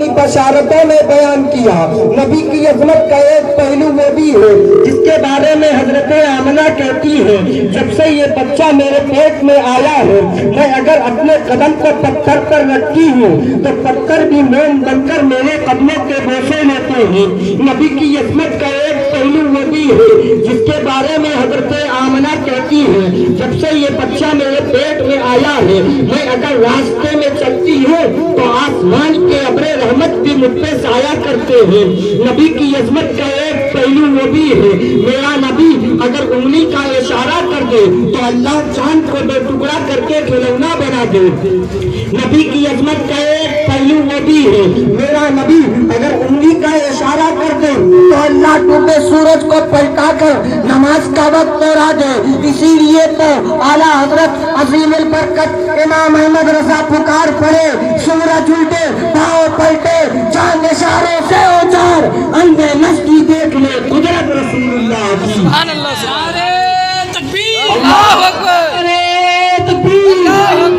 اپنی بشارتوں میں بیان کیا۔ نبی کی عظمت کا ایک پہلو وہ بھی ہے جس کے بارے میں حضرت آمنہ کہتی ہے جب سے یہ بچہ میرے پیٹ میں آیا ہے میں اگر اپنے قدم کو پتھر پر رکھتی ہوں تو پتھر بھی موم بن کر میرے قدموں کے بوسے لیتے ہیں۔ نبی کی عظمت کا ایک پہلو وہ بھی ہے جس کے بارے میں حضرت آمنہ کہتی ہے جب سے یہ بچہ میرے پیٹ میں آیا ہے میں اگر راستے میں چلتی ہوں تو آسمان کے ابر رحمت بھی مجھ پہ سایہ کرتے ہیں۔ نبی کی عظمت کا ایک پہلو وہ بھی ہے میرا نبی اگر انگلی کا اشارہ کر دے تو اللہ چاند کو دو ٹکڑا کر کے کھلونا بنا دے۔ نبی کی عظمت کا ایک پہلو وہ بھی ہے میرا نبی اگر انگلی کا اشارہ کر دے تو اللہ ٹوٹے سورج کو پلٹا کر نماز کا وقت لہرا دے۔ اسی لیے تو اعلیٰ حضرت عظیم البرکت امام احمد رضا پکار پڑے سورج الٹے پاؤں پلٹے چاند اشارے سے اوچار اندھے نشتی دیکھ لے قدرت رسول اللہ کی۔ سبحان اللہ، نعرہ تکبیر، اللہ اکبر، نعرہ تکبیر،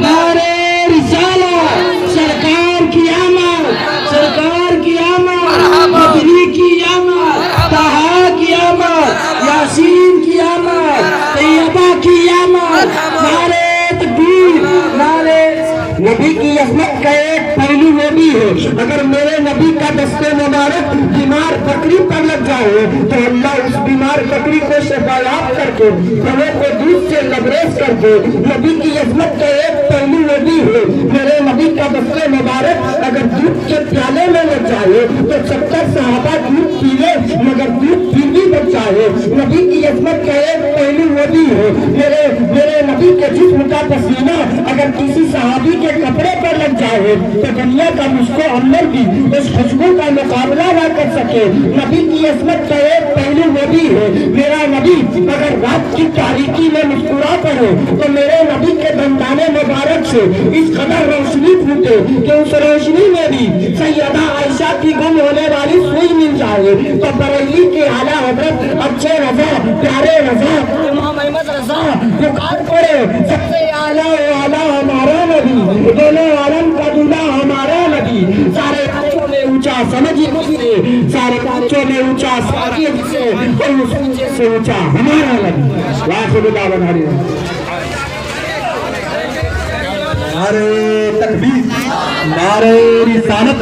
نعرہ رسالت، سرکار کی آمد، سرکار کی آمد، مدنی کی آمد، طہا کی آمد، یاسین کی آمد، طیبہ کی آمد، نعرہ تکبیر، نعرہ۔ نبی کی عظمت کا ایک پہلو وہ بھی ہے اگر میرے نبی کا دست مبارک بیمار بکری پر لگ جائے تو اللہ اس بیمار بکری کو شفایاب کر کے پھلوں کو دودھ سے لبریز کر دے۔ نبی کی عظمت کا ایک پہلو وہ بھی ہے میرے نبی کا دست مبارک اگر دودھ کے پیالے میں لگ جائے تو 70 صحابہ دودھ پی لے مگر دودھ پھر بھی بچ جائے۔ نبی کی عظمت کا ایک پہلو وہ بھی ہے میرے نبی کے جسم کا پسینہ اگر کسی صحابی کے کپڑے پر لگ جائے تو دنیا کا مشک و عنبر بھی اس خوشبو کا مقابلہ نہ کر سکے۔ نبی کی عظمت کا ایک پہلو وہ بھی ہے میرا نبی اگر رات کی تاریکی میں مسکرا پڑے تو میرے نبی کے دندان مبارک سے اس قدر روشنی پھوٹے کہ اس روشنی میں بھی سیدہ عائشہ کی گم ہونے والی سوئی مل جائے تو بریلی کے اعلیٰ حضرت اچھے رضا پیارے رضا امام احمد رضا پکار پڑے سب سے اعلیٰ ہمارا نبی دونوں عالم کا دلہا ہمارا نبی سارے بچوں میں اونچا سمجھے سے سارے بچوں میں اونچا سمجھے سے اور اس اونچے سے اونچا ہمارا نبی۔ واخر دعوانا نعرہ تکبیر، نعرہ رسالت۔